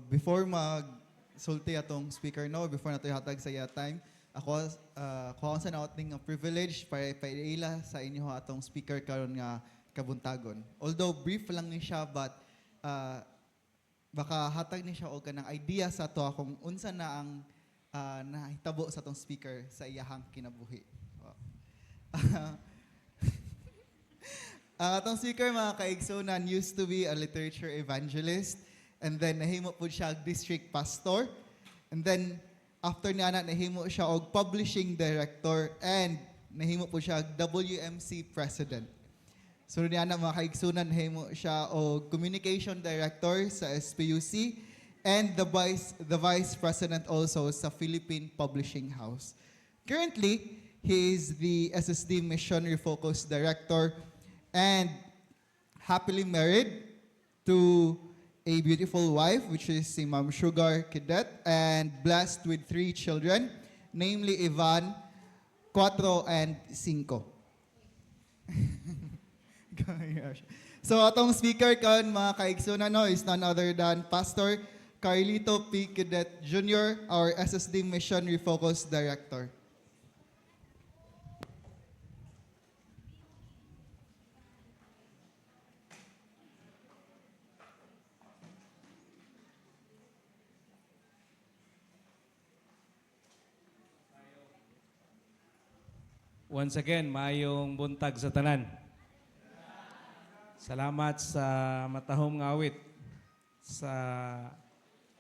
Before mag-sulti atong speaker no, before nato ihatag sa iya time, ako sa naoting privilege para ipaila sa inyo atong speaker karon nga kabuntagon. Although brief lang ni siya, but baka hatag ni siya og kanang idea sa to kung unsa na ang nahitabo sa atong speaker sa iyahang kinabuhi. Ang atong speaker, mga kaigsunan, used to be a literature evangelist, and then nahimo po siya district pastor, and then after niya nahimo siya og publishing director, and nahimo po siya WMC president. So niya mga kaigsunan, nahimo siya og communication director sa SPUC, and the vice president also sa Philippine Publishing House. Currently, he is the SSD Missionary Focus Director and happily married to a beautiful wife, which is si Ma'am Sugar Cadet, and blessed with 3 children, namely Ivan, 4, and 5. So atong speaker kan mga kaigsunan no, is none other than Pastor Carlito P. Cadet Jr., our SSD Missionary Focus Director. Once again, maayong buntag sa tanan. Salamat sa matahong nga awit sa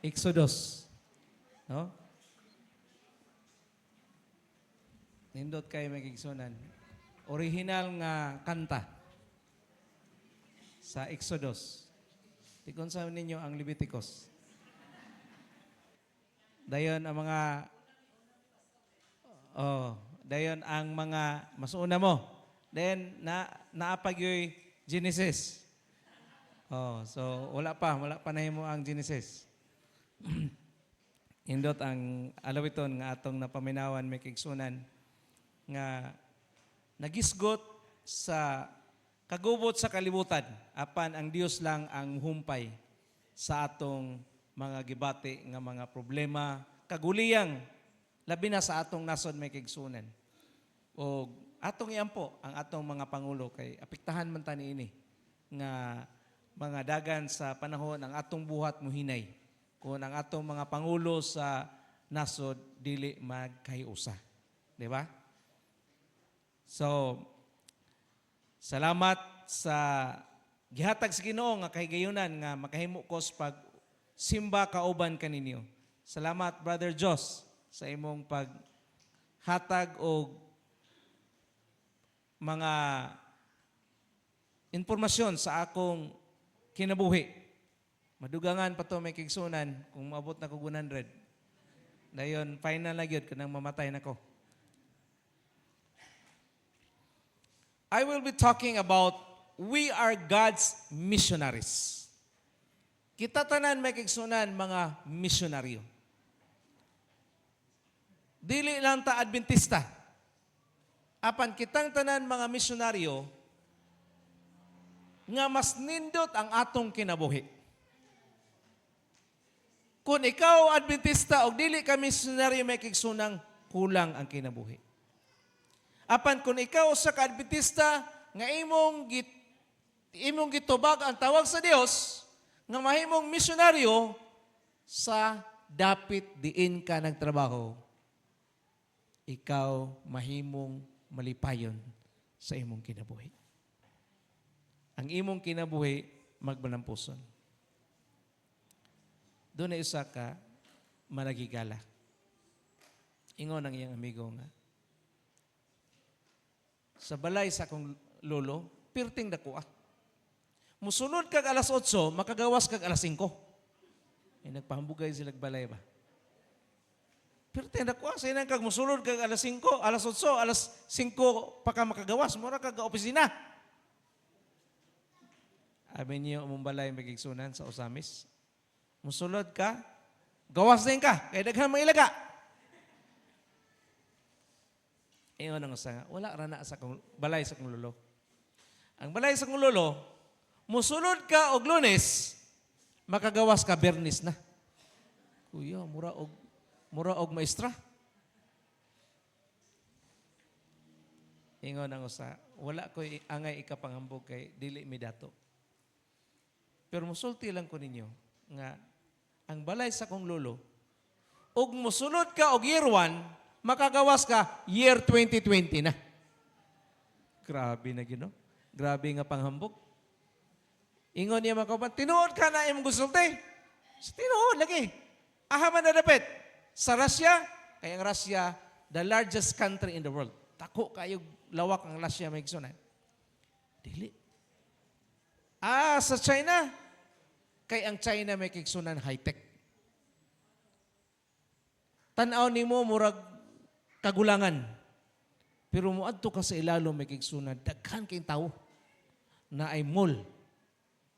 Exodus. No? Nindot kay magigsunan. Original nga kanta sa Exodus. Tikon sa ninyo ang Leviticus. Dayon ang mga dayon ang mga masuna mo. Then naapag yung Genesis. So wala pa nahimo ang Genesis. Indot ang alawiton nga atong napaminawan may kigsunan nga nagisgot sa kagubot sa kalibutan apan ang Dios lang ang humpay sa atong mga gibati nga mga problema kaguliyang labi na sa atong nasod may kigsunan. O atong iampo ang atong mga pangulo kay apektahan man ta niini nga mga dagan sa panahon ang atong buhat muhinay kung ang atong mga pangulo sa nasod dili magkahiusa. Di ba? So, salamat sa gihatag sa Ginoo nga kahigayunan nga makahimo ko sa pag simba kauban kaninyo. Salamat Brother Jos sa imong paghatag og mga informasyon sa akong kinabuhi. Madugangan pa to may kigsunan kung maabot na ko 100. Dayon, final na gyud kanang mamatay na ko. I will be talking about we are God's missionaries. Kita tanan may kigsunan mga misyonaryo. Dili lang ta Adventista. Apan kitang tanan mga misyonaryo nga mas nindot ang atong kinabuhi. Kung ikaw Adventista o dili ka misyonaryo may kigsunang kulang ang kinabuhi. Apan kung ikaw sa ka-Adventista nga imong gitubag ang tawag sa Dios nga mahimong misyonaryo sa dapit diin ka nagtrabaho, ikaw mahimong malipayon sa imong kinabuhi. Ang imong kinabuhi magbanampuson. Doon na isa ka managigala. Ingon ang iyang amigo nga. Sa balay sa akong lolo, pirting dako ah. Musunod kag alas 8, makagawas kag alas 5. Nagpahambugay sila balay ba? Pero tinda ko, sa inang kag musulod kag alas 5, alas 8, alas 5 pa ka makagawas, mura kag opisina. Abi niyo among balay magigsunan sa Osamis. Musulod ka, gawas din ka, kay daghan mga ilaga. Iyon ang usa, wala ra na sa balay sa kong lolo. Ang balay sa kong lolo, musulod ka og Lunes, makagawas ka Bernis na. Kuya, mura og maestra. Ingon ang usa, wala ko angay ikapanghambog kay dili mi dato. Pero musulti lang ko ninyo nga ang balay sa kong lolo, ug musulod ka og year 1, makagawas ka year 2020 na. Grabe na gino. Grabe nga panghambog. Ingon niya mga kauban, tinuod ka na imong gusulti. Tinuod lagi. Ahaman na dapit. Sa Russia, kaya ang Russia, the largest country in the world. Tako kayo lawak ang Russia may igsunan. Dili. Sa China, kay ang China may igsunan high-tech. Tanaw nimo murag kagulangan. Pero muadto ka sa ilalo may igsunan, daghan kay tawo na ay mall,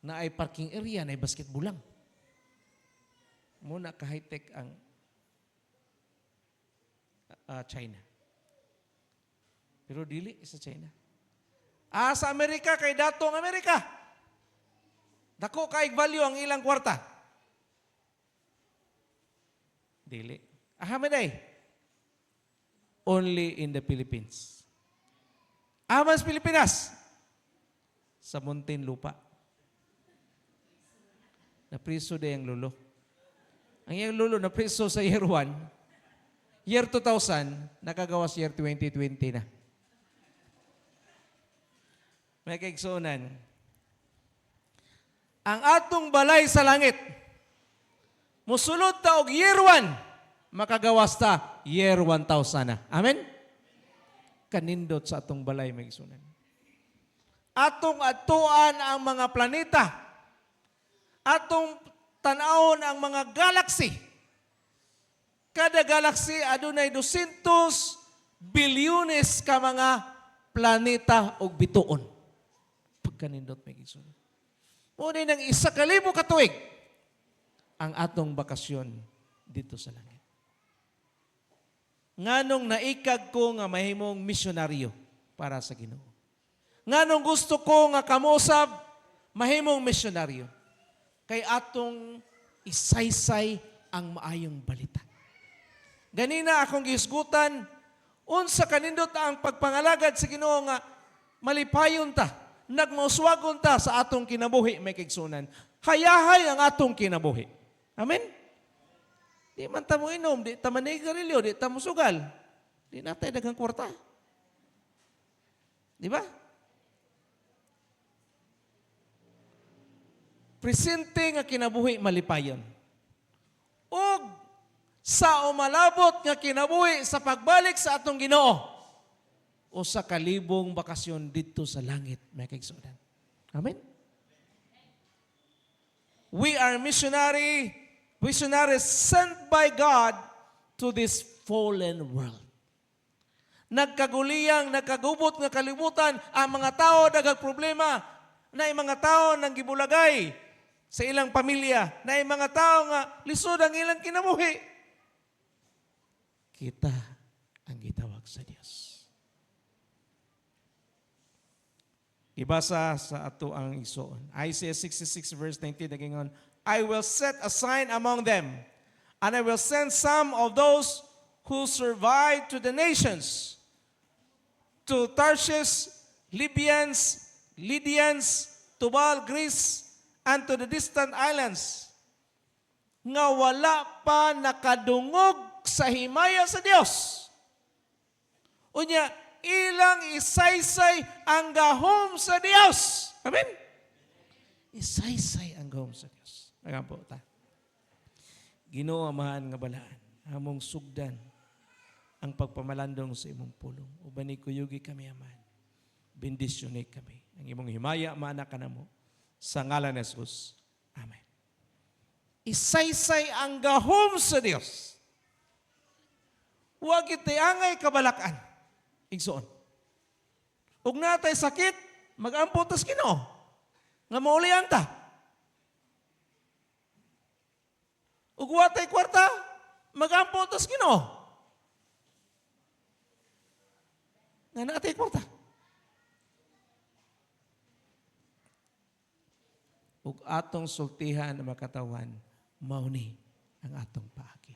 na ay parking area, na ay basketball lang. Muna ka high-tech ang China. Pero dili sa China. Sa Amerika, kay datong Amerika. Dako kaig value ang ilang kwarta. Dili. Ahamaday. Only in the Philippines. Mas Pilipinas. Sa Muntinlupa. Napriso day ang lolo. Ang iyang lolo napriso sa year 1. Year 2000, nakagawas year 2020 na. May kaigsunan. Ang atong balay sa langit, musulod ta og year 1, makagawas ta year 1000 na. Amen? Kanindot sa atong balay, may kaigsunan. Atong atuan ang mga planeta. Atong tanawon ang mga galaxy. Kada galaxy adunay 200 bilyones ka mga planeta o bituon. Pagkanindot may kaigsunan. Muna nang 1,000 katuig ang atong bakasyon dito sa langit. Nganong naikag ko nga mahimong misyonaryo para sa Ginoo. Nganong gusto ko nga kamusab mahimong misyonaryo. Kay atong isaysay ang maayong balita. Ganina akong gihisgutan, unsa kanindot ang pagpangalagad sa Ginoo nga malipayon ta. Nagmauswagon ta sa atong kinabuhi, may kaigsunan. Hayahay ang atong kinabuhi. Amen? Di man ta mo inom, di ta manigarilyo, di ta mo sugal. Di natay daghang kwarta. Di ba? Presente nga kinabuhi malipayon. Og sa umalabot nga kinabuhi sa pagbalik sa atong Ginoo, o sa kalibong bakasyon dito sa langit, may kaigsunan. Amen? We are missionaries sent by God to this fallen world. Nagkaguliyang, nagkagubot nga kalibutan, ang mga tao daghang problema, na mga tao nang gibulagay sa ilang pamilya, na mga tao nga lisod ang ilang kinabuhi. Kita ang gitawag sa Dios. Ibasa sa ato ang igsoon. Isaiah 66 verse 19, nagingon, I will set a sign among them, and I will send some of those who survive to the nations, to Tarshish, Libyans, Lydians, Tubal, Greece, and to the distant islands, nga wala pa nakadungog sa himaya sa Dios. Unya, ilang isaysay ang gahom sa Dios. Amen? Isaysay ang gahom sa Dios. Nagampo ta. Ginoo amahan nga balaan, among sugdan ang pagpamalandong sa imong pulong. Uban ni kuyugi kami aman. Bendisyonay kami. Ang imong himaya maana kanamo sa ngalan ni Jesus. Amen. Isaysay ang gahom sa Dios. Huwag iti angay kabalakan. Igsoon. Ug natay sakit, mag-ampo tas Ginoo. Nga maulian ta. Ug watay kwarta, mag-ampo tas Ginoo. Nga natay kwarta. Ug atong sultihan na makatawan, mauni ang atong paagi.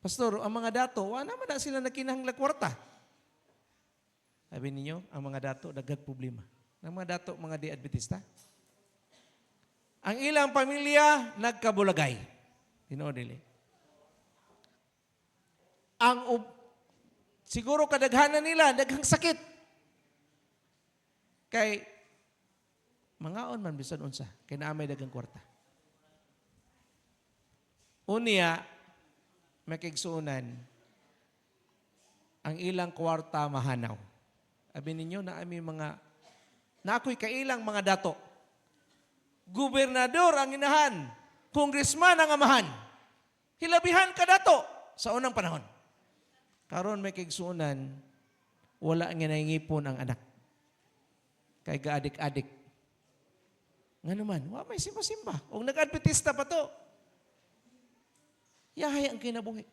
Pastor, ang mga dato, wala naman na sila nakinahanglan kwarta. Sabi ninyo, ang mga dato, dagdag problema. Ang mga dato, mga di-adventista. Ang ilang pamilya, nagkabulagay. Tinodili. Siguro kadaghanan nila, daghang sakit. Kay, mangaon man bisan unsa, kay naamay daghang kwarta. Unya, may kigsuunan, ang ilang kwarta mahanaw. Sabi ninyo na ako'y kailang mga dato. Gobernador ang inahan, congressman ang amahan. Hilabihan ka dato sa unang panahon. Karon may kigsuunan, wala ang ginahingipon ang anak. Kay gaadik-adik. Nga naman, wala may simba-simba. O nag-adventista pa to. Yahay ang kinabuhi.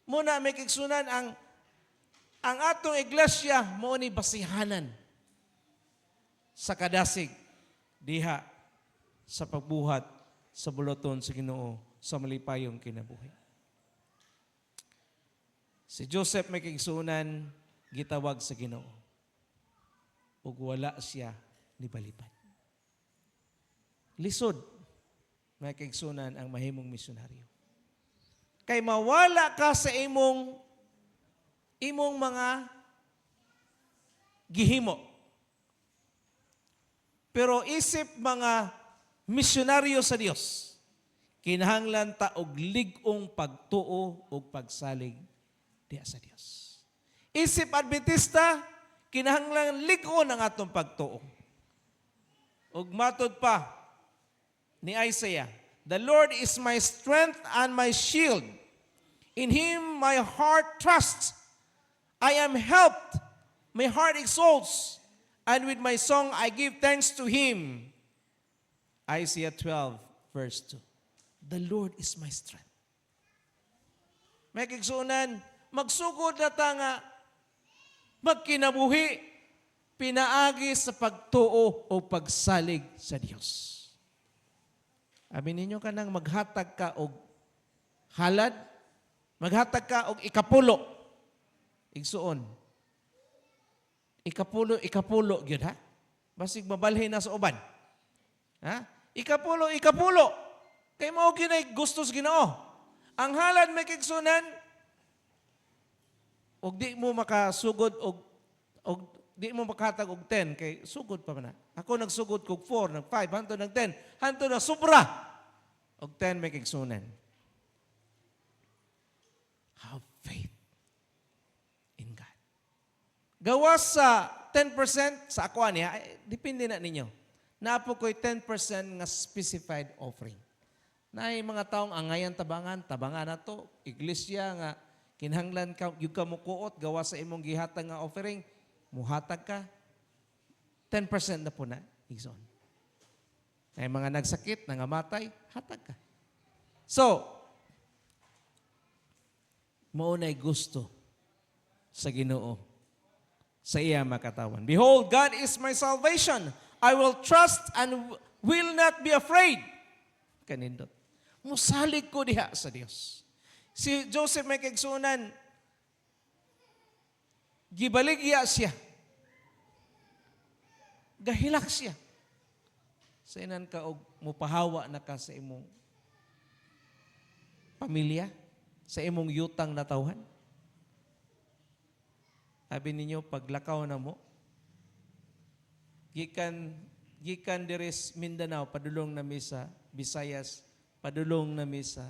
Muna may kigsunan ang atong iglesia mo ni basihanan sa kadasig diha sa pagbuhat sa bulaton sa Ginoo sa malipayong kinabuhi. Si Joseph may kigsunan gitawag sa Ginoo ug wala siya nibalipad. Lisod may kigsunan ang mahimong misyonaryo. Kay mawala ka sa imong mga gihimo. Pero isip mga misyonaryo sa Dios, kinahanglan ta og lig-ong pagtuo ug pagsalig diha sa Dios. Isip Adventista, kinahanglan lig-on ang atong pagtuo. Ug matod pa ni Isaiah, "The Lord is my strength and my shield. In Him my heart trusts. I am helped. My heart exalts. And with my song I give thanks to Him." Isaiah 12, verse 2. The Lord is my strength. May kigsunan, magsugod na ta nga magkinabuhi, pinaagi sa pagtuo o pagsalig sa Dios. Abi ninyo ka nang maghatag ka og halad, maghatag ka og ikapulo. Igsuon. Ikapulo gyud ha. Basig mabalhin na sa uban. Ha? Ikapulo. Kay mao ginay gusto sa Ginoo. Ang halad may kigsunan og di mo makasugod og di mo makahatag og 10 kay sugod pa man na. Ako nagsugod kog 4, nag 5, hanto nag 10, hanto na sobra. Og 10 may kigsunan. Have faith in God. Gawas sa 10% sa ako niya, depende na ninyo. Naapo ko'y 10% nga specified offering. Na mga taong angayan tabangan na to, iglesia nga, kinahanglan ka, yung kamukuot, gawa sa imong gihatag nga offering, muhatag ka, 10% na po na, igsoon. May mga nagsakit, nangamatay, hatag ka. So, maunay gusto sa Ginoo sa iya makatawan. Behold, God is my salvation. I will trust and will not be afraid. Kanindot. Musalig ko diha sa Dios. Si Joseph may kigsunan, gibaligya siya. Gahilak siya. Sa inan ka og mupahawa na ka sa imong pamilya, sa imong yutang na tawhan. Sabi ninyo, paglakaw na mo, gikan deres Mindanao, padulong na mi sa Visayas, padulong na mi sa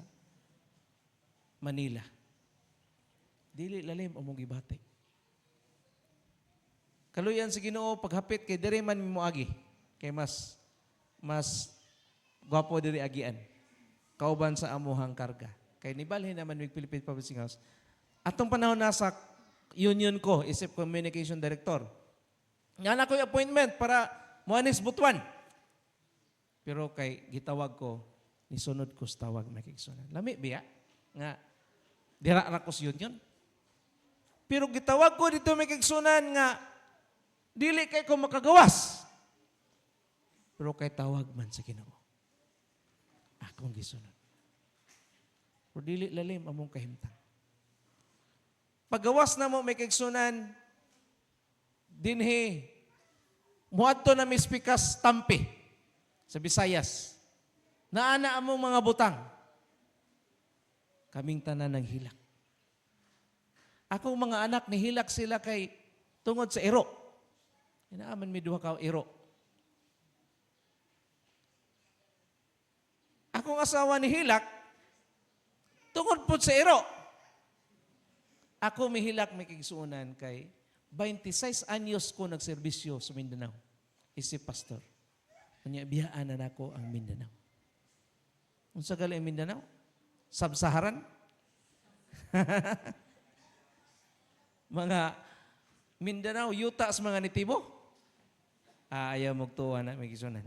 Manila. Dili lalim among gibati. Kaluyan sa Ginoo paghapit kay diri man mo agi. Kay mas gwapo diri agian. Kauban sa amuhang karga. Kay nibalhin naman mig Philippine Publishing House. Atong panahon nasa union ko, isip communication director. Nga na ko'y appointment para muanis butuan. Pero kay gitawag ko, nisunod ko sa tawag na kigsunan. Lami biya nga dira ra ko sa union. Pero gitawag ko dito may kigsunan nga dili kay ko makagawas. Pero kay tawag man sa Ginoo, akong gisunod. Pero dili lalim among kahimtang. Paggawas na mo may kaigsunan, dinhi, muadto na mispikas tampi sa Visayas. Naana among mga butang. Kaming tanan ng hilak. Akong mga anak, nihilak sila kay tungod sa iro. Inaaman mi duha ka iro. Akong asawa ni hilak, tungod po sa iro. Ako mihilak may kigsuunan kay 26 anyos ko nagserbisyo sa Mindanao. Isip pastor. Kanya biyaan na nako ang Mindanao. Unsa gali ang Mindanao? Sub-Saharan? Mga Mindanao, yuta sa mga nitibo? Ayaw magtuwa na may kisunan.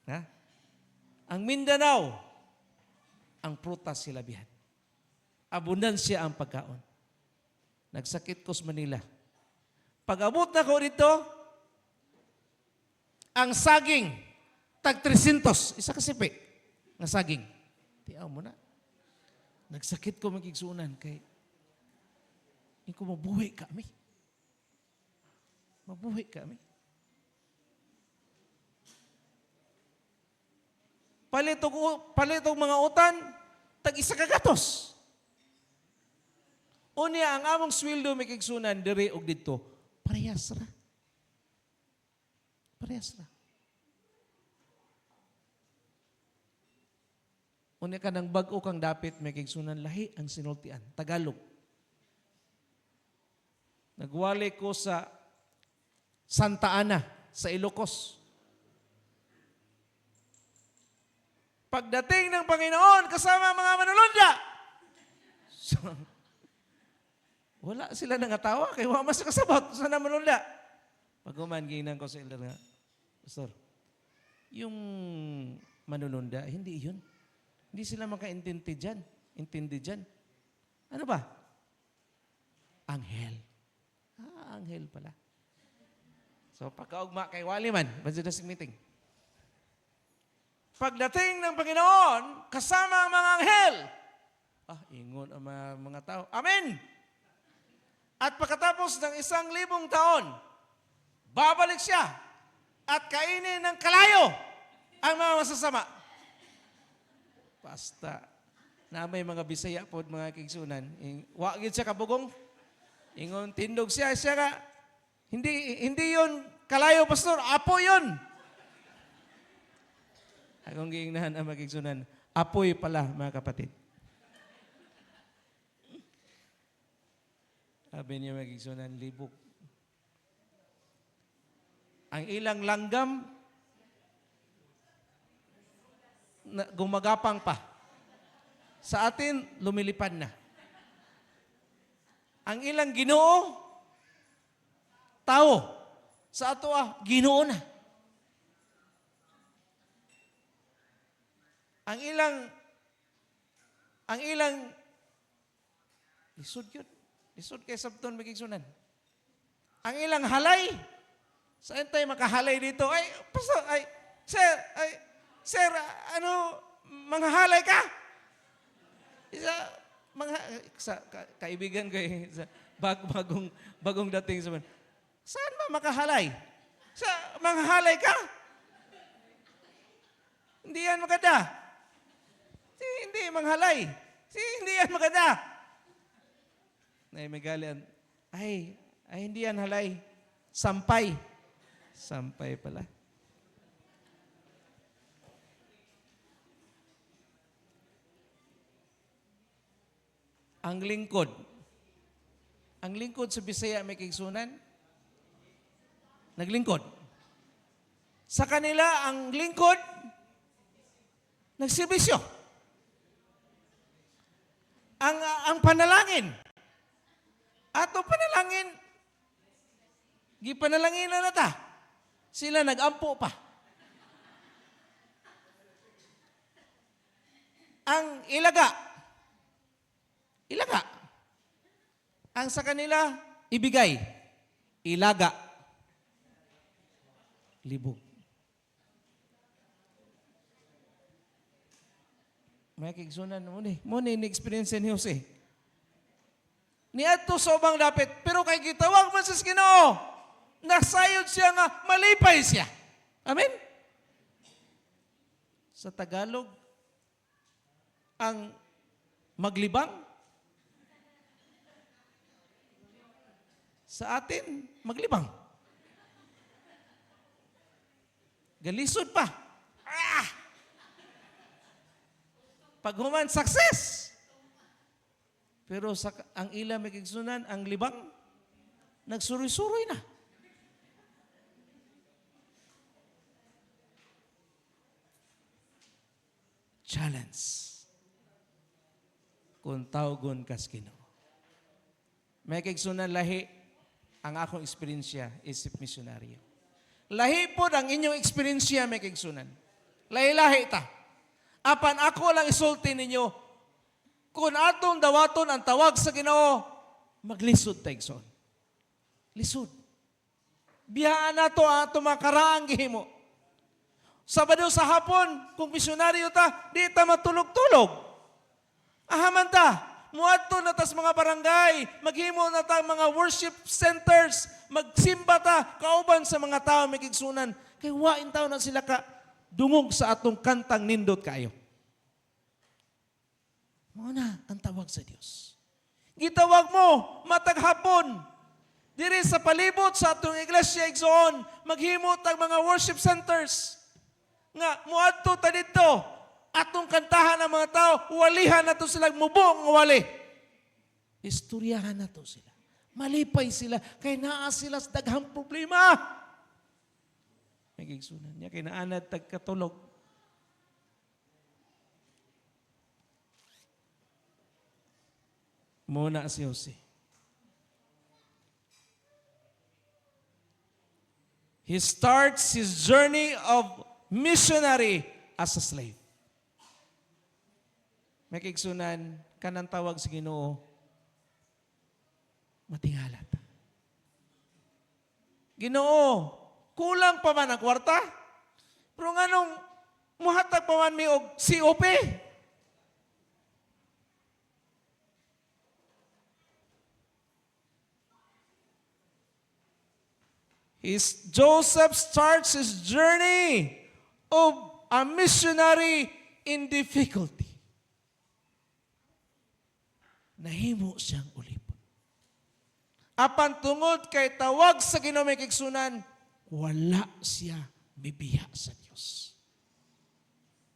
Ha? Ang Mindanao, ang prutas sila bihan. Abundansya ang pagkaon. Nagsakit ko sa Manila. Pag-abot na ko dito, ang saging, tag 300, isa kasipi, na saging. Tiyaw mo na. Nagsakit ko magigsunan kay hindi ko mabuhay kami. Mabuhay kami. Palitong mga utan, tag isa kagatos. Unya ang among sweldo may kigsunan diri og didto, parehas ra. Parehas ra. Unya ka nang bag-o kang dapit may kigsunan lahi ang sinultian, Tagalog. Nagwali ko sa Santa Ana, sa Ilocos. Pagdating ng Panginoon kasama mga manulunda. So, wala sila nangatawa kay wa mas kasabot sa manulunda. Pagkuman ginan ko sa elder nga, Pastor, yung manulunda, hindi yun. Hindi sila makaintindi dyan. Intindi dyan. Ano ba? Anghel. Anghel pala. So, pagkaugma kay Waliman, Evangelistic meeting. Pagdating ng Panginoon, kasama ang mga anghel. Ingon ang mga tao. Amen! At pagkatapos ng 1,000 taon, babalik siya at kainin ng kalayo ang mga masasama. Basta, na may mga Bisaya po, mga kigsunan. Wagid siya kabugong. Ingon, tindog siya ka. Hindi yun kalayo, pastor. Apo yun. Akong giingnahan ang magigsunan. Apoy pala, mga kapatid. Sabi niya magigsunan, libog. Ang ilang langgam, gumagapang pa. Sa atin, lumilipad na. Ang ilang Ginoo, tao. Sa ato Ginoo na. Ang ilang lisod yun. Lisod kay sabton magigsunan. Ang ilang halay, saan tayo makahalay dito? Sir, mga halay ka? Kaibigan ko sa bagong dating sa man. Saan ba makahalay? Sa mga halay ka? Hindi yan maganda. Hindi manghalay. Hindi yan maganda. May galian. Hindi yan halay. Sampay. Sampay pala. Ang lingkod. Ang lingkod sa Bisaya may kigsunan. Naglingkod. Sa kanila, ang lingkod, nagserbisyo. Ang panalangin. Ato panalangin, gipanalangin na nata. Sila nag-ampo pa. Ang ilaga. Ang sa kanila, ibigay. Ilaga. Libog. May kigsunan mo ni experience ni Jose. Niadto sa ubang dapit, pero kay gitawag man sa Ginoo, nasayod siya nga malipay siya. Amen? Sa Tagalog, ang maglibang. Sa atin, maglibang. Galisod pa. Ah! Paghuman, success. Pero ang ila may kigsunan, ang libang, nagsuroy-suroy na. Challenge. Kung tawgon kas Ginoo. May kigsunan lahi, ang akong eksperyensya isip misyonaryo. Lahi po ang inyong eksperyensya may kigsunan. Lahi-lahi ta. Apan ako lang isulti ninyo, kung atong dawaton ang tawag sa Ginoo, maglisod ta igsoon. Lisod. Biyaan na to ang atong mga karaang gihimo. Sabado sa hapon, kung misyonaryo ta, di ta matulog-tulog. Ahaman ta, muadto na tas mga barangay, maghimo na ta mga worship centers, magsimba ta, kauban sa mga tao may kigsunan. Kay wain tao na sila ka dungog sa atong kantang nindot kayo. Muna ang tawag sa Dios. Gitawag mo, matag hapon, diri sa palibot sa atong iglesia igsoon, maghimo tag mga worship centers. Nga, muadto ta dito, atong kantahan ng mga tao, walihan na to sila, mubong wali. Istoryahan na to sila. Malipay sila, kay naa sila sa daghang problema. May gigsunan niya, kay naanad tagkatulog. Muna si Jose. He starts his journey of missionary as a slave. May kigsunan, kanang tawag sa Ginoo, matingalat. Ginoo, kulang pa man ang kwarta? Pero nganong muhatag pa man mi og COP? Joseph starts his journey of a missionary in difficulty. Nahimo siyang ulipon. Apan tungod kay tawag sa Ginoo may kigsunan, wala siya bibiya sa Dios.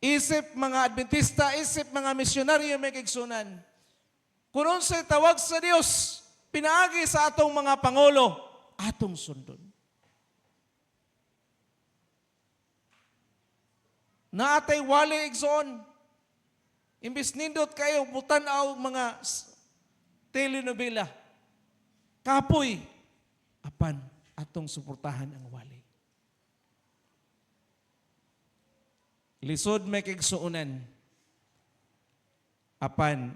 Isip mga Adventista, isip mga misyonaryo may kigsunan, kung unsay tawag sa Dios, pinaagi sa atong mga pangulo, atong sundon. Naatay wali igsoon. Imbis nindot kayo, butanaw mga telenovela. Kapoy. Apan, atong suportahan ang wali. Lisod may kigsuunan. Apan,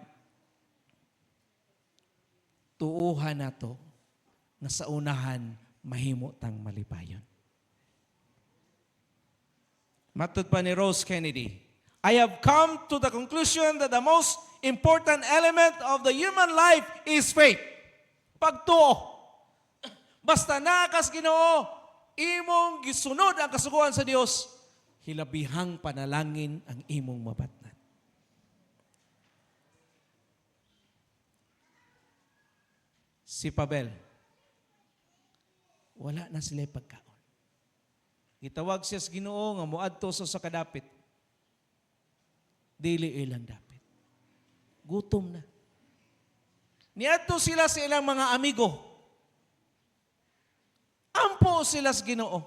tuuhan nato na sa unahan mahimo tang malipayon. Matod pa ni Rose Kennedy, I have come to the conclusion that the most important element of the human life is faith. Pagtuo. Basta nakas Ginoo, imong gisunod ang kasuguan sa Dios, hilabihang panalangin ang imong mabatnan. Si Pabel, wala na sila pagkaon. Gitawag siya sa Ginoo nga moadto sa kadapit. Dili ilang dapit. Gutom na. Niadto sila sa ilang mga amigo. Ampo sila sa Ginoo.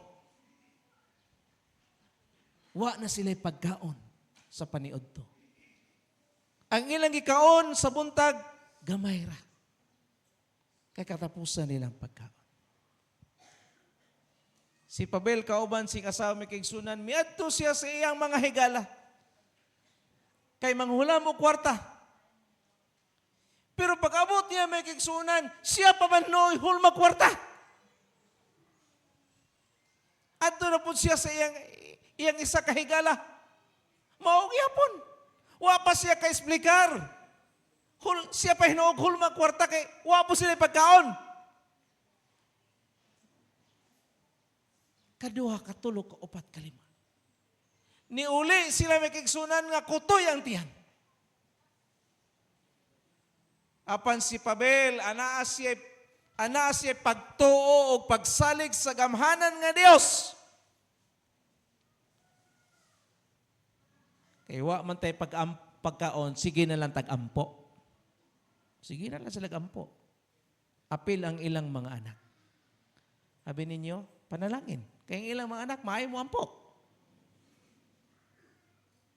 Wa na sila pagkaon sa paniudto. Ang ilang gikaon sa buntag, gamay ra. Kay katapusan nilang pagkaon. Si Pabel kauban si asawa may kigsunan, miadto siya sa iyang mga higala. Kay manghulam o kwarta. Pero pag-abot niya may kigsunan, siya pa man no'y hulma kwarta. Adto na po siya sa iyang isa kahigala. Maog yapon. Wa pa siya ka-explicar. Siya pa hinuog hulma kwarta kay wa po sila pagkaon. Kaduha, katulo, kaupat, kalima. Niuli sila may kigsunan nga kutoy ang tiyan. Apan si Pabel, anaa siya pagtuo o pagsalig sa gamhanan nga Dios. Kaya wa man tayo pagkaon, sige na lang tag-ampo. Sige na lang sila ampo. Apil ang ilang mga anak. Sabi ninyo, panalangin. Kaya ang ilang mga anak, maayo mo ampo.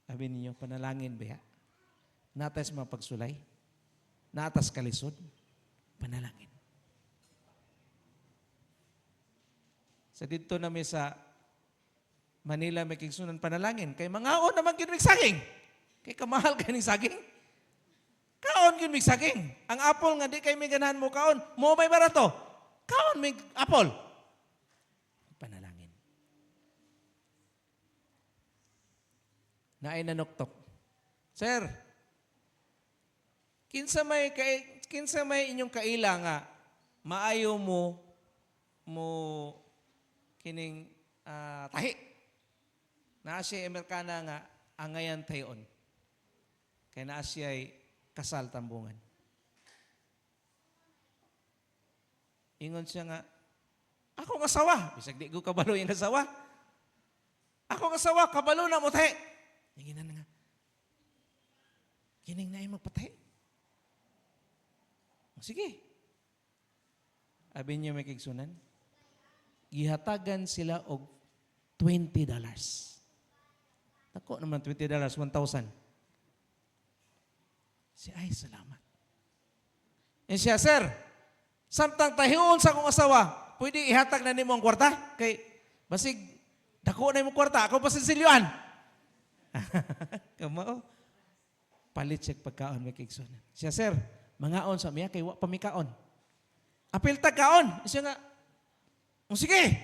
Sabi ninyo, panalangin ba? Natas mga pagsulay. Natas kalisod. Panalangin. Sa dito namin sa Manila may kigsunan panalangin. Kay mangaon naman kinumig saging. Kay kamahal ka ng saging. Kaon kinumig saging. Ang apple nga di kay may ganahan mo kaon. Mo may barato. Kaon may apple. Panalangin. Naay nanuktok. Sir, kinsa may inyong kaila nga maayo mo kining tahi. Naa siya Amerikana nga angayan tayon. Kaya naa siya ay kasal tambungan. Ingon siya nga, ako ng asawa. Bisag di ko kabalo yung asawa. Ako ng asawa, kabalo na mo tahi. Nanginan nga, kining na yung magpatahi. Sige. Abi niyo may kigsunan. Gihatagan sila og $20. Tako naman $20, 1,000. Siya, ay, salamat. E siya, sir, samtang tahiyon sa akong asawa, pwede ihatag na nimo ang kwarta? Kay, basig, dako na yung kwarta, ako pa sinsilyuan. Kamao, palit siya pagkaon may kigsunan. Siya, sir, mangaon sa miya, kay wa pamikaon. Apil tagkaon. Siya nga, sige.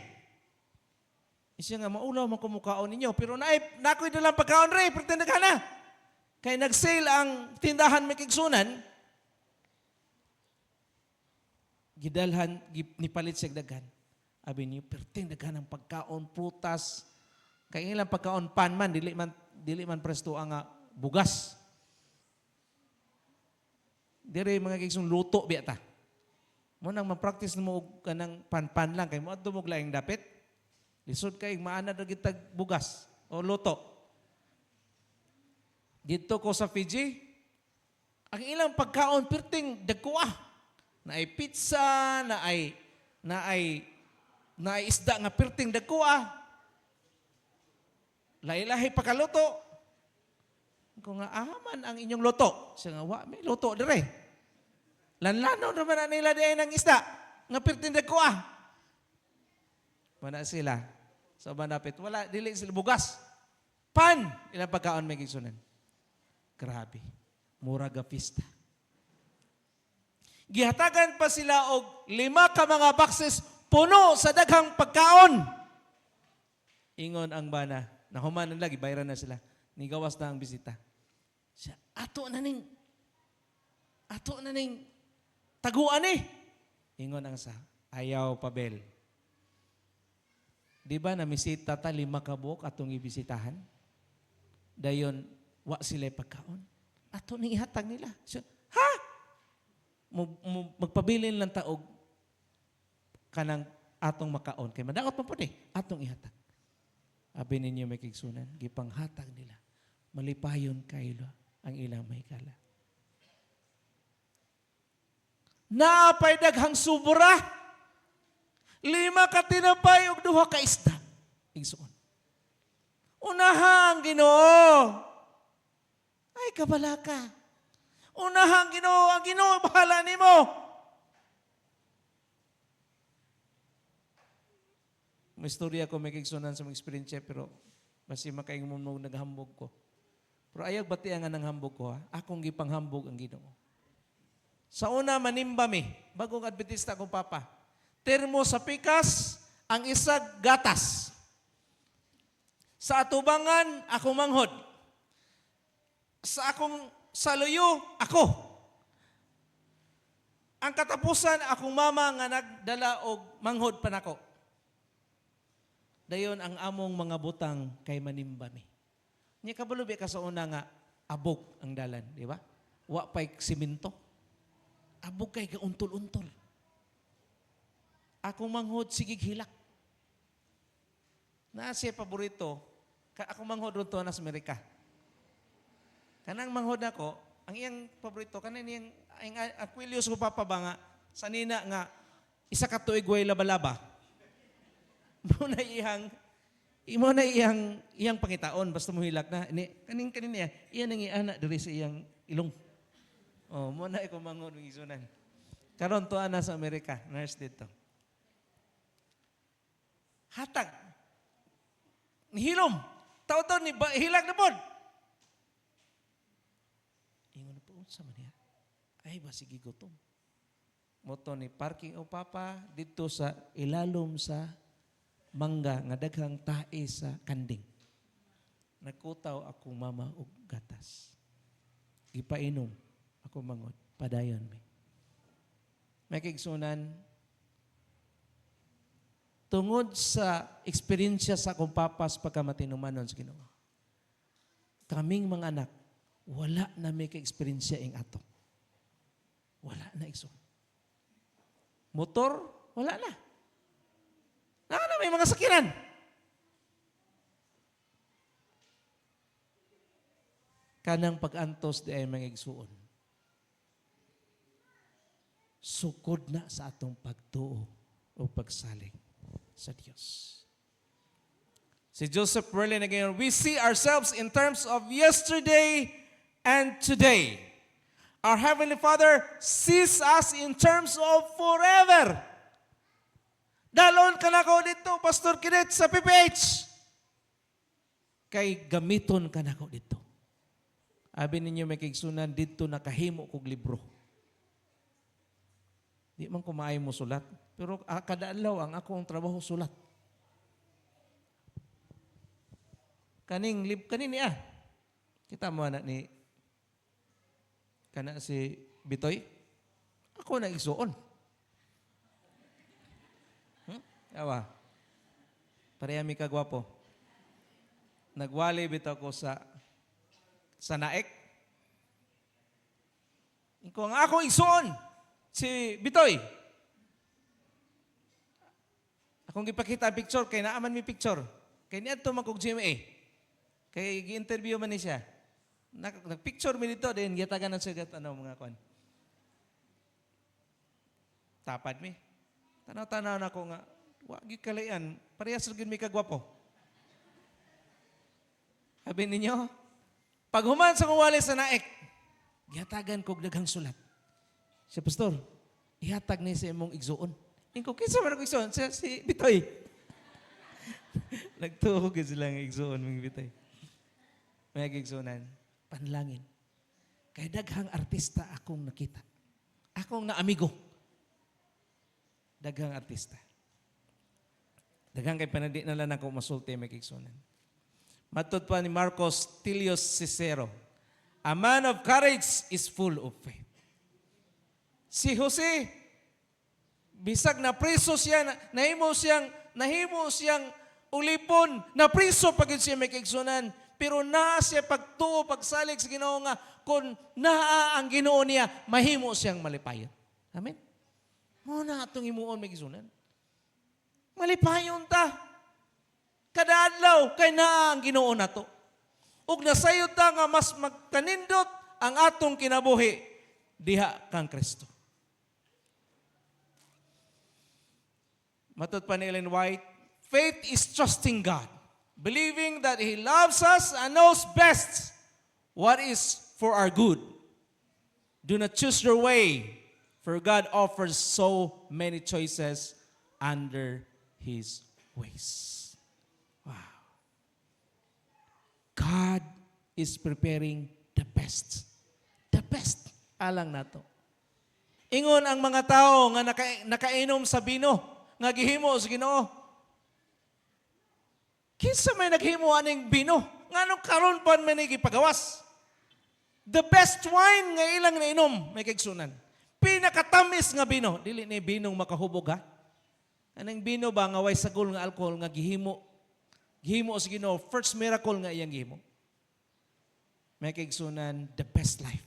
Siya nga, maulaw man kumukaon ninyo. Pero nakoy na lang pagkaon rin, pertindagan na. Kaya nag-sale ang tindahan may kigsunan, gidalhan, nipalit siya dagan. Abi niyo, pertindagan ang pagkaon, prutas. Kaya ilang pagkaon, pan man, dili man presto ang bugas. Dire mga kigsun, luto biyata. Mo nang ma-practice mo kanang pan-pan lang, kaya mo at dumugla yung dapit. Lisod kayo, maana na kitag bugas o luto. Dito ko sa Fiji, ang ilang pagkaon, pirting dagkuah. Na ay pizza, na ay isda nga pirting dagkuah. Lahi-lahi pagkaluto. Kung nga, aman ang inyong luto. Siya nga, may luto dire. Lanlano naman na nila diay ng isda. Nga pirting dagkuah. Wala sila. So, manapit. Wala, dili sila bugas. Pan! Ilang pagkaon may kigsunan. Grabe. Muraga pista. Gihatagan pa sila og 5 ka mga boxes puno sa daghang pagkaon. Ingon ang bana. Nahumanan lagi, bayaran na sila. Nigawas na ang bisita. Siya, ato na ning taguan eh. Ingon ang sa, ayaw Pabel. Di ba namisita ta 5 ka buok atong ibisitahan? Dayon, wa sila pagkaon. Ato ning ihatag nila. So, ha? Magpabilin lang taog kanang atong makaon. Kaya madaot pa po atong ihatag. Abi ninyo may kigsunan, gipanghatag nila. Malipayon kayo ang ilang may kala. Naapay daghang subura. 5 ka tinapay ug 2 ka isda. Igsuon. Unahang Ginoo. Ay kabala ka. Unahang Ginoo, ang Ginoo bahala nimo. May istorya ko may kigsunan sa mga experience pero basi makaing mo naghambog ko. Pero ayag bati ang nang hambog ko ha. Akong gipanghambog ang Ginoo. Sa una manimba mi, bagong Adventista akong papa. Termo sa pikas, ang isag gatas. Sa atubangan, ako manghod. sa akong saluyo, ako. Ang katapusan, akong mama nga nagdala og manghod pa nako. Dayon ang among mga butang kay manimba mi. Nya kabalo ka sa una nga abog ang dalan, di ba? Wa pay simento. Abog kay kauntol-untol. Akong manghod sigig hilak. Naa siya paborito, akong manghod ron to na sa Amerika. Kanang manghod ako, ang iyang paborito, kanang iyang Aquilius ko papabanga, sa nina nga, isa ka tuig way laba-laba. Imo na iyang pangitaon, basta mo hilak na. Kaning niya, iyan ang iana diri sa iyang ilong. Oh, mo na ikaw manghod ng isunan. Karon to ana sa Amerika, nurse dito. Hatag. Nihilom. Tao-tao ni hilag na pod. Ingon po sa maniya. Ay ba sige gutom. Moto ni parking o papa dito sa ilalom sa mangga nga daghang tae sa kanding. Nagkutaw akong mama og gatas. Ipainom ako mangod. Padayon mi. May kigsunan, tungod sa eksperyensya sa akong papas pagkamatinumanon sa Ginoo. Kaming mga anak, wala na may ka-eksperyensya ing ato. Wala na igsoon. Motor, wala na. Na may mga sakiran. Kanang pag-antos di ay mga igsuon. Sukod na sa atong pagtuo o pagsaling sa Diyos. Si Joseph Merlin again, we see ourselves in terms of yesterday and today. Our Heavenly Father sees us in terms of forever. Dalon ka na ko dito, Pastor Kenneth, sa PPH. Kay gamiton ka na ko dito. Abi ninyo may kigsunan dito nakahimo kog libro. Di man kumaay mo sulat. Pero kada adlaw ang akong trabaho sulat. Kaning niya. Kita mo na ni kana si Bitoy. Ako na igsuon. Awa. Pareha mi kagwapo. Nagwali bitaw ko sa naek. Iko ang ako igsuon si Bitoy. Akong gipakita picture kay naaman mi picture. Kay niadto man kog GMA. Kay gi-interview man ni siya. Nag-picture mi dito din gitagan na siya mga kon. Tapad mi. Tanaw-tanaw na ko nga wa gi kalayan, parehas gyud mi kagwapo. Sabi ninyo, pag human sa kuwali sa naek, gihatagan kog daghang sulat. Si Pastor, ihatag ni sa imong igsuon. Ingko, kinsa man ako igsuon? Si Bitoy. Nagtuhog sila ng igsuon mong Bitoy. May igsuonan, panlangin. Kay daghang artista akong nakita. Akong na amigo. Daghang artista. Daghang kay panadi na lang ako masulti may igsuonan. Matod pa ni Marcos Tilios Cicero, a man of courage is full of faith. Si Jose, bisag na priso siya, nahimo siyang ulipon, na priso pagid siya may kaigsunan, pero naa siya pagtuo, pagsalig sa Ginoo nga, kung naa ang Ginoo niya, mahimo siyang malipayon. Amen? Muna atong himuon may kaigsunan. Malipayon ta. Kada adlaw kay naa ang Ginoo nato. Ug nasayod ta nga mas magkanindot ang atong kinabuhi diha kang Kristo. Matod pa ni Ellen White, faith is trusting God, believing that He loves us and knows best what is for our good. Do not choose your way, for God offers so many choices under His ways. Wow. God is preparing the best. The best. Alang nato. Ingon ang mga tao nga nakainom sa bino, nga gihimo sa Ginoo. Kinsa may naghimo aning bino? Nganong karon pa man ni gipagawas? The best wine nga ilang nainom, may kaigsunan. Pinakatamis nga bino, dili ni binong makahubog ha. Anong bino ba nga way sagol nga alcohol nga gihimo? Gihimo sa Ginoo, first miracle nga iyang gihimo. May kaigsunan, the best life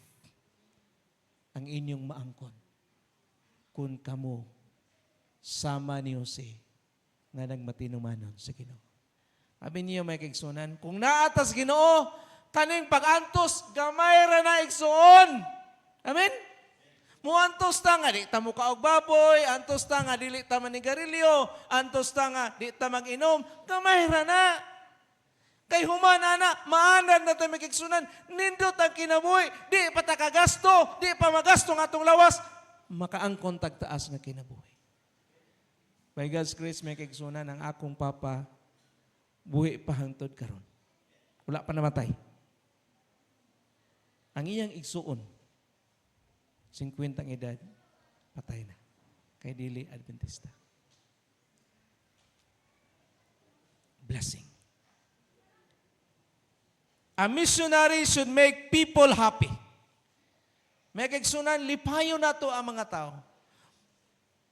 ang inyong maangkon kung kamo sama ni Jose nga nagmatinumanon sa Ginoo. Sabi niyo may kaigsunan, kung naatas Ginoo, kaning pag-antos, gamay ra na igsuon. Amen? Muantos ta nga, di ta mo kaog baboy, antos ta nga, dili ta manigarilyo, antos ta nga, di ta mag-inom, gamay ra na. Kay humana na, maanan na tayo magkiksunan, nindot ang kinabuhi, di pa ta kagasto, di pa magasto nga itong lawas, makaangkon tagtaas nga kinabuhi. By God's grace, may kiksunan, ang akong papa, buhi pa hangtod karon. Wala pa namatay. Ang iyang igsuon, 50 ang edad, patay na. Kay dili Adventista. Blessing. A missionary should make people happy. May kagsunan, lipayo na to ang mga tao.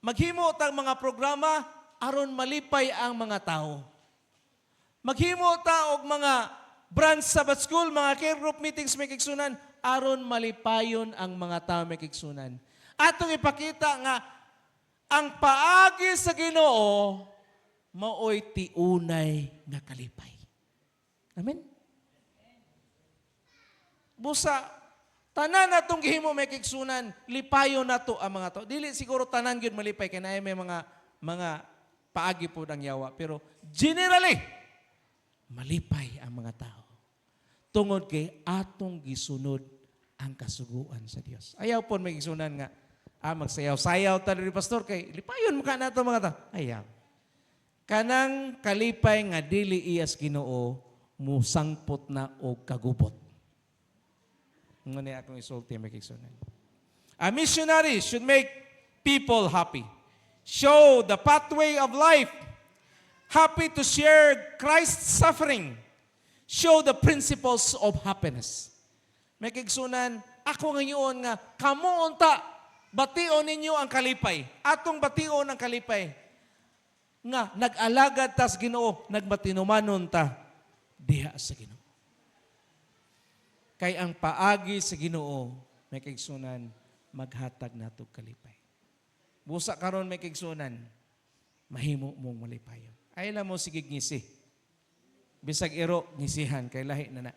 Maghimo tang mga programa, aron malipay ang mga tao. Maghimo ta og mga branch Sabbath school, mga care group meetings may kagsunan, aron malipayon ang mga tao may kagsunan. Atong ipakita nga, ang paagi sa Ginoo, maoy tiunay nga kalipay. Amen? Busa, tanan na itong gihimo may kiksunan, lipayo na to ang mga tao. Dili siguro tanan yun malipay, kaya na may mga paagi po ng yawa. Pero generally, malipay ang mga tao. Tungod kay atong gisunod ang kasuguan sa Dios. Ayaw po may kiksunan nga, magsayaw-sayaw talo ni pastor, kay lipayon mo ka na ito mga tao. Ayaw. Kanang kalipay nga dili iyas Ginoo, musangpot na o kagubot. Ngunit akong isulti may kiksunan. A missionary should make people happy. Show the pathway of life. Happy to share Christ's suffering. Show the principles of happiness. May kiksunan, ako ngayon nga, kamo unta, bation ninyo ang kalipay. Atong bation ang kalipay. Nga, nag-alagad tas Ginoo, nagmatinumanon ta, diha sa Ginoo. Kay ang paagi sa Ginoo, may kigsunan, maghatag natog kalipay. Busa karon may kigsunan, mahimo mong malipayon. Ay lang mo sige ngisi. Bisag iro, ngisihan, kay lahi na na.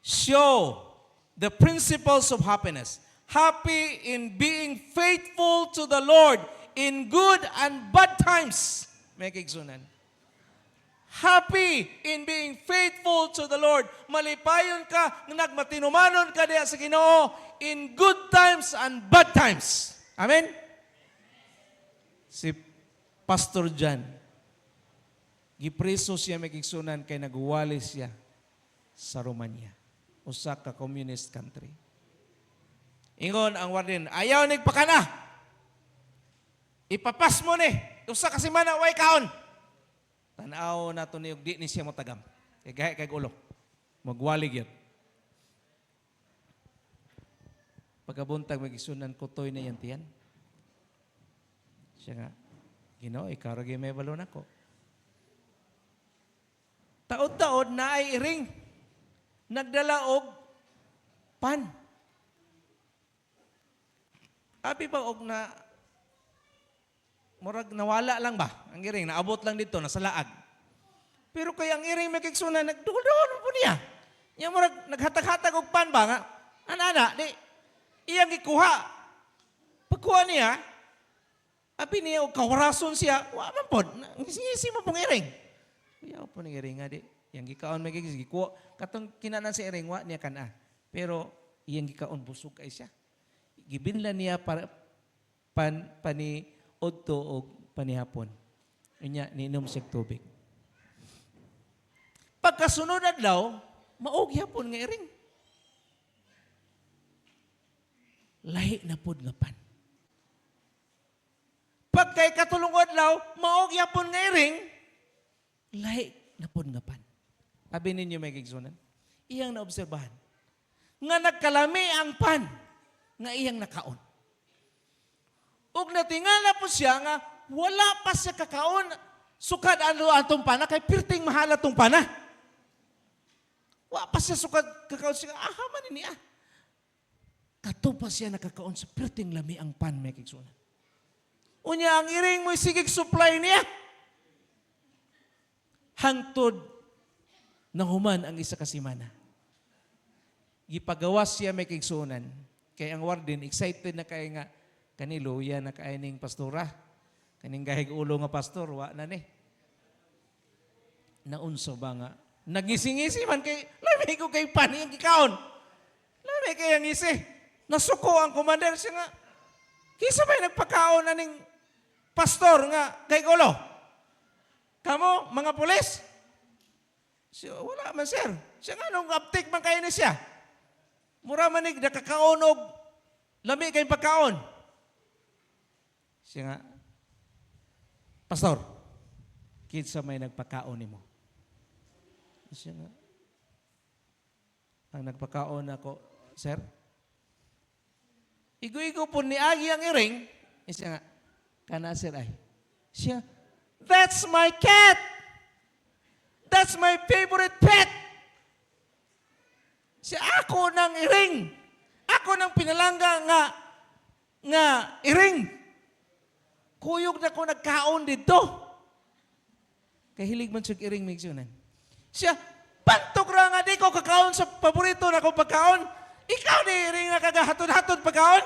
Show the principles of happiness. Happy in being faithful to the Lord in good and bad times. May kigsunan. Happy in being faithful to the Lord. Malipayon ka, nagmatinumanon ka diya sa Ginoo in good times and bad times. Amen? Si Pastor John, gipreso siya may kigsunan kay nagwali siya sa Romania. Usa ka communist country. Ingon ang warden, ayaw nagpakana. Ipapas mo ni. Usa kasi mana way kaon. Tanaw na ito niyog, di ni siya mo tagam. Kaya kay ulo. Magwalig yun. Pagkabuntag, magisunan ko to'y na yan tiyan. Siya nga, Ginoo, ikaw ragi may balon ako. Taod-taod na ay iring. Nagdala og pan. Abi pa og na murag nawala lang ba? Ang iring, naabot lang dito, nasa laag. Pero kaya ang iring may kiksunan, nagdugol-dugol po niya. Yung murag, naghatag-hatag og pan ba nga? Ana-ana, di, iyang ikuha. Pagkuha niya, abi niya, og kawarason siya, waman po, ngisi mo pong iring. Kaya po ng iring nga, di, iyang gikaon may kiksunan. Katong kinanan si iring, wa niya kana. Pero, iyang gikaon, busog kay siya. Gibinlan niya para, pani, odto o panihapon. Inya, niinom siya tubig. Pagkasunod adlaw, maog yapon nga iring. Lahi na pod nga pan. Pagkay katulong adlaw, maog yapon nga iring, lahi napod nga pan. Abi ninyo may kigsunan. Iyang naobserbahan. Nga nagkalami ang pan nga iyang nakaon. Ug natingala po siya nga wala pa siya kakaon sukad ano atong pana kay pirting mahal atong pana. Wa pa siya sukad kakaon siya man ini ah. Kato pa siya nakakaon sa pirting lami ang pan may kigsunan. Unya ang iring mo sigig supply niya. Hangtod nahuman ang isa ka semana. Gipagawas siya may kigsunan. Kay ang warden excited na kay nga kanilo yan na kaining pastora. Kaning gahig ulo nga pastor, wa na ni. Naunso ba nga? Nagisi-ngisi man kay, lamay ko kay pan yung kikaon. Lamay kay ang isi. Nasuko ang commander siya nga. Kisa ba'y nagpakaon na ning pastor nga kay ulo? Kamo, mga pulis? Siya, wala man sir. Siya nga nung uptake man kayo na siya. Mura manig, nakakaon og lami kayong pagkaon. Siya nga, pastor, kinsa may nagpakaon nimo. Siya nga, ang nagpakaon ako, sir, igo-igo po ni Agi ang iring, siya nga, kana sir ay, siya, that's my cat! That's my favorite pet! Siya, ako ng iring! Ako ng pinalangga nga iring! Kuyog na ko nagkaon dito. Kahilig man siya iring migsunan. Siya, pantok ra nga di ko kakaon sa paborito na kong pagkaon. Ikaw ni iring nga kagahatod-hatod pagkaon.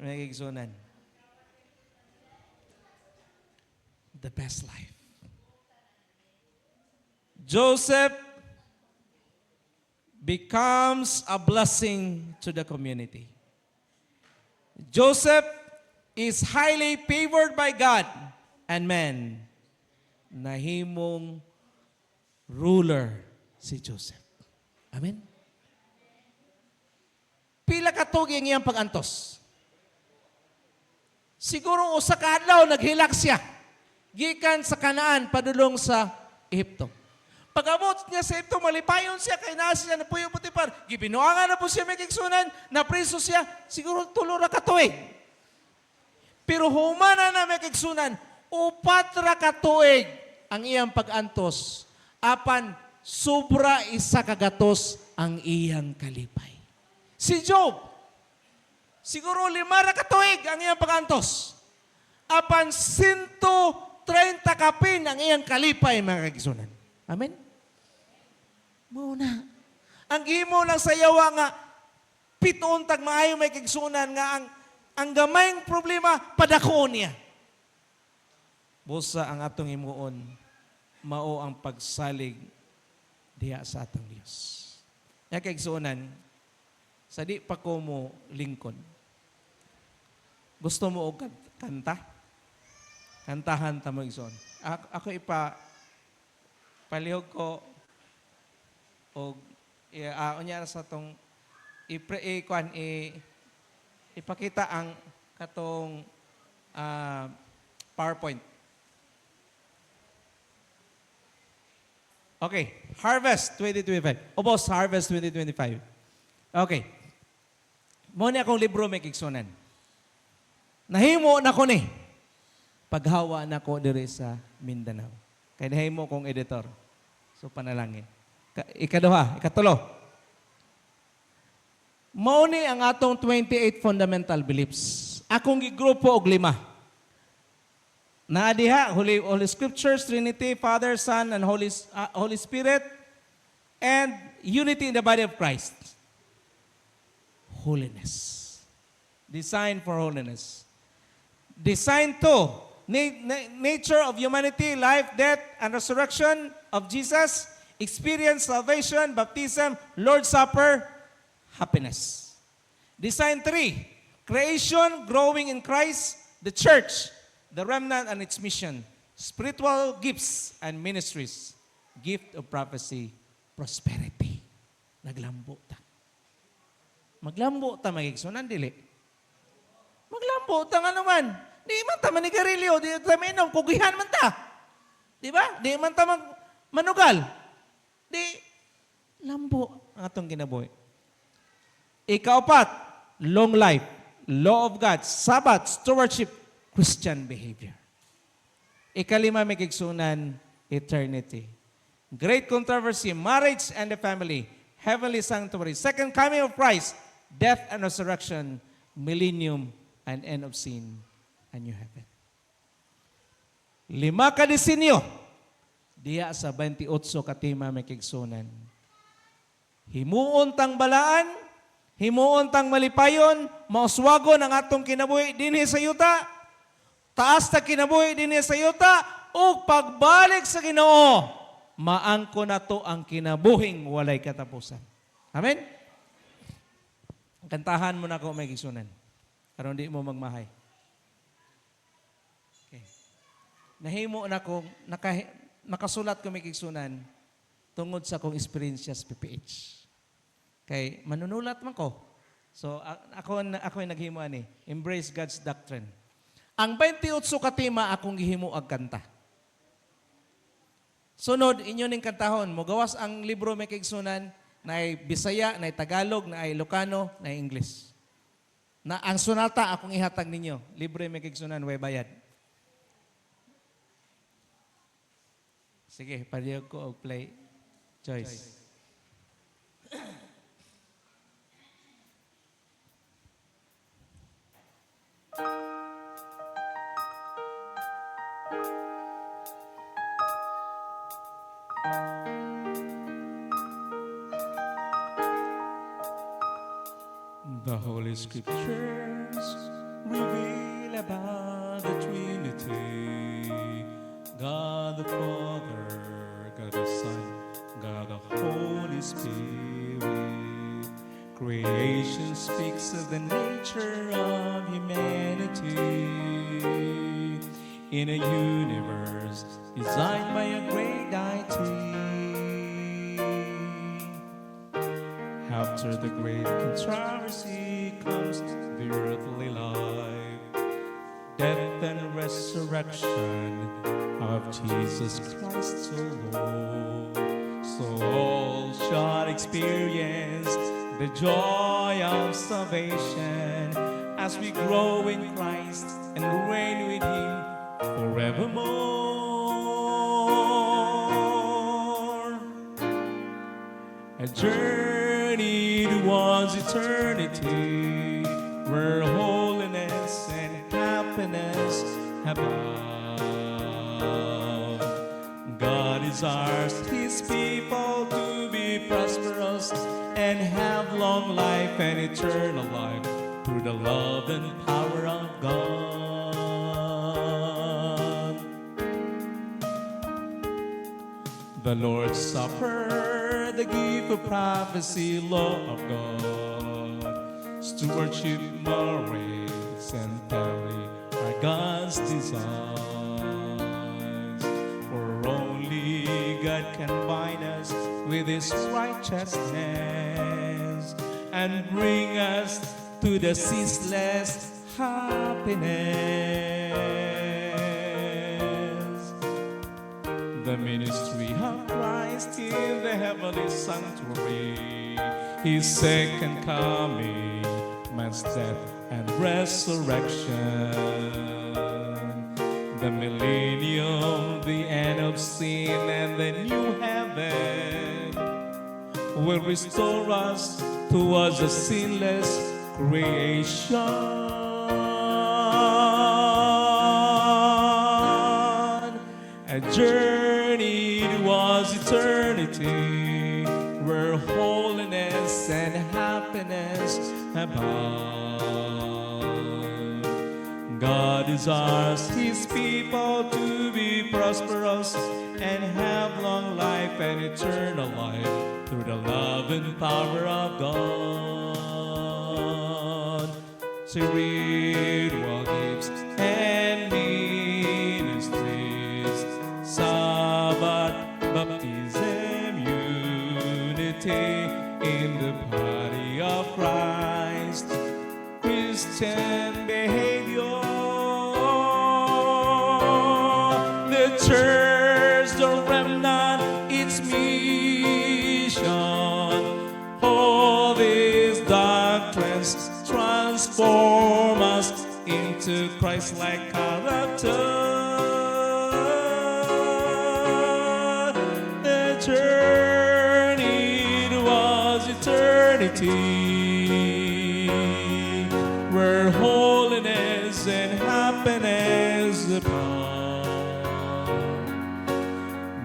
Migsunan. The best life. Joseph becomes a blessing to the community. Joseph is highly favored by God and men. Nahimong ruler si Joseph. Amen? Pila katog ang iyang pagantos. Siguro usa ka adlaw naghilak siya. Gikan sa Kanaan padulong sa Ehipto. Pag-abot niya sa Ehipto, malipayon siya kay nasa siya na Puyo Putipar. Gibinuangan na po siya may kigsunan, napriso siya, siguro tulo ra katuig. Pero humana na may kigsunan, 4 ra katuig ang iyang pag-antos. Apan, sobra isa kagatos ang iyang kalipay. Si Job, siguro 5 ra katuig ang iyang pag-antos. Apan, 130 kapin ang iyang kalipay, mga kagisunan. Amen? Muna. Ang imo lang sayawa nga, pituon tag maayo may kagsunan nga ang gamayng problema, padako niya. Busa ang atong imuon, mao ang pagsalig diha sa atong Dios. Nga kagsunan, sa di pa ko mo lingkod. Gusto mo og kanta? Kantahan ta mo igsoon. Ako palihog ko og unya sa tong ipakita ang katong PowerPoint. Okay, Harvest 2025. O boss, Harvest 2025. Okay. Mo ni akong libro may kigsunan. Nahimo na ko ni. Paghawa na ko diri sa Mindanao. Kaya nahimo kong editor. So panalangin. Ikatulo. Mao ni ang atong 28 fundamental beliefs. Akong gigrupo og 5. Naadiha, Holy Scriptures, Trinity, Father, Son, and Holy Spirit, and unity in the body of Christ. Holiness. Design for holiness. Design to nature of humanity, life, death, and resurrection of Jesus, experience, salvation, baptism, Lord's Supper, happiness. Design 3, creation, growing in Christ, the church, the remnant and its mission, spiritual gifts and ministries, gift of prophecy, prosperity. Naglambo ta. Maglambo ta magigsunan dili. Maglambo ta nga naman. Di man ta manigarilyo, di ta minom, kugihan man ta. Di ba? Di man ta manugal. Di lambo ang atong kinabuhi. Ikaapat, long life, law of God, Sabbath, stewardship, Christian behavior. Ikalima, may kigsunan, eternity. Great controversy, marriage and the family, heavenly sanctuary, second coming of Christ, death and resurrection, millennium and end of sin, and new heaven. 5 ka disenyo, diya sa 28 katima may kigsunan. Himuon tang balaan, himuon tang malipayon, mauswagon ang atong kinabuhi dinhi sa yuta, taas ta kinabuhi dinhi sa yuta, ug pagbalik sa Ginoo, maangko na to ang kinabuhing walay katapusan. Amen? Kantahan mo na ako may kigsunan. Karon di mo magmahay. Okay. Nahimo na ko, nakasulat ko may kigsunan tungod sa akong experience sa PPH. Kay manunulat man ko. So ako yung naghimo ani, embrace God's doctrine. Ang 28 katima akong gihimo ag kanta. Sunod, inyo ning kantahon, mogawas ang libro may kigsunan na ay Bisaya, na ay Tagalog, na ay Ilocano, na ay English. Na ang sunata akong ihatag ninyo, libre may kigsunan, way bayad. Sige, pariyog ko og play choice. The Holy Scriptures reveal about the Trinity, God the Father, God the Son, God the Holy Spirit. Creation speaks of the nature of humanity in a universe designed by a great deity. After the great controversy comes the earthly life, death and resurrection of Jesus Christ the Lord. So all shall experience the joy of salvation as we grow in Christ and reign with Him forevermore. A journey towards eternity, where holiness and happiness abound. God is ours, His people, to be prosperous and have long life and eternal life through the love and power of God. The Lord's Supper, the gift of prophecy, law of God, stewardship, marriage, and family are God's designs. For only God can bind us with His righteousness and bring us to the ceaseless happiness. The ministry of Christ in the heavenly sanctuary, His second coming, man's death and resurrection, the millennium, the end of sin, and the new heaven will restore us towards a sinless creation. A journey towards eternity, where holiness and happiness abound. God is ours, His people, to be prosperous and have long life and eternal life through the love and power of God. To read what gifts and ministries, Sabbath, baptism, unity in the body of Christ, Christian behavior, the church eyes like carved stone. The journey was eternity, where holiness and happiness abound.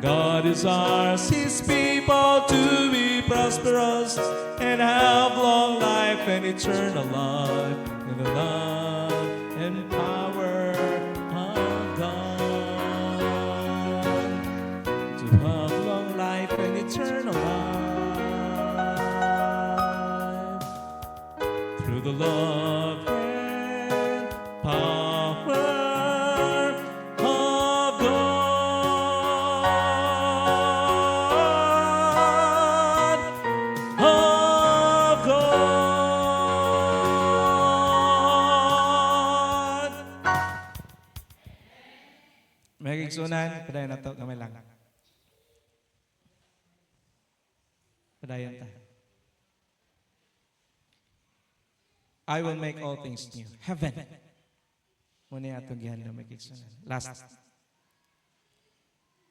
God is ours, His people to be prosperous and have long life and eternal life in the love and power of God. To have long life and eternal life through the love and power of God. Of God. May kigsunan, padayon na to, kamay lang. Padayon ta. I will make all things new. Heaven. Muna atong gihanda may kigsunan. Last.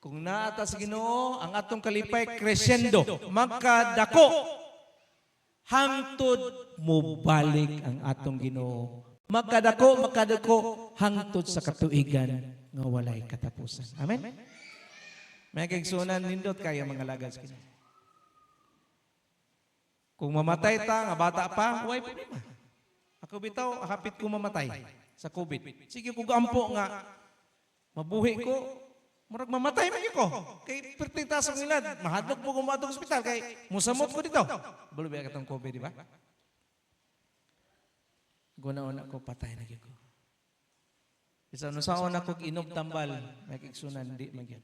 Kung naata sa Ginoo ang atong kalipay crescendo, magkadako, hangtod mo balik ang atong Ginoo. Magkadako hangtod sa katuigan nga walay katapusan. Amen. May kigsunan nindot kayo mga lagad sa Ginoo. Kung mamatay ta nga bata pa, huwag problema. Ako bitaw, hapit ko mamatay sa COVID. Sige, kung ampo nga, mabuhi ko, murag mamatay man ko. Kay pertinta sa ngilad, mahadlok po kung maatong ospital, kay musamot ko dito. Balo ba katong COVID, di ba? Guna-una ko, patay na ko. Isa no sa una ko inom tambal, may kiksunan, di magyag.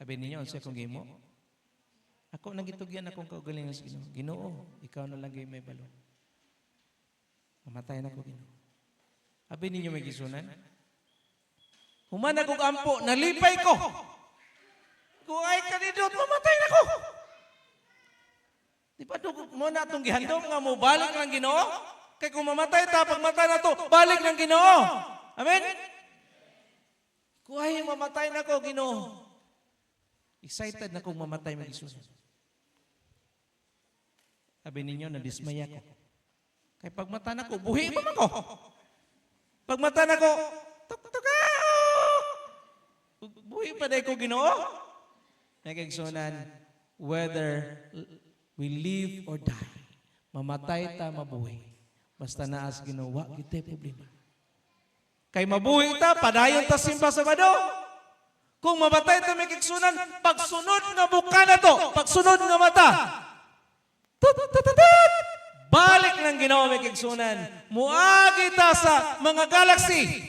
Sabi ninyo, siya kong gimo. Ako nagitugyan akong kaugalingan sa Ginoo. Ginoo, ikaw na lang may balon. Mamatay na ko, Ginoo. Sabi ninyo may kisunan. Human akong ampo, nalipay ko. Kung ay kanidot, mamatay na ko. Di ba mo na itong gihandog nga mo, balik ng Ginoo? Kaya kung mamatay ta, pag matay na to, balik ng Ginoo. Amen? Kung ay mamatay na ko, Ginoo. Excited na kung mamatay may kisunan. Sabi ninyo, nadismaya ko. Kaya pag mata na ko, buhi pa man ko. Pag mata na ko, buhi pa dahil ko, Ginoo. Nagkagsunan, whether we live or die, mamatay ta, mabuhi. Basta naas ginawa, kita problema. Kay mabuhi ta, padayon ta simba sa bado. Kung mamatay ta, may kagsunan, pagsunod nga buka na to, pagsunod nga mata, balik ng Ginoo may kigsunan. Muagi ta sa mga galaxy.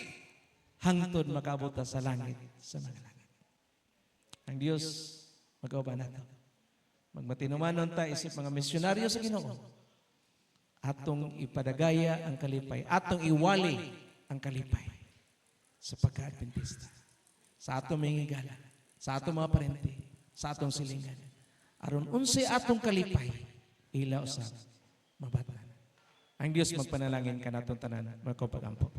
Hangtod makabot ta sa langit, sa mga langit. Ang Diyos, magawa nato. Magmatinumanon ta isip mga misyonaryo sa Ginoo. Atong ipadagaya ang kalipay. Atong iwali ang kalipay sa pagka-Adventista. Sa atong mingigala. Sa atong mga parente. Sa atong silingan. Aron unsi atong kalipay. Ilaw sa mabatan. Ang Diyos magpanalangin ka natong tanan. Magkapagampo.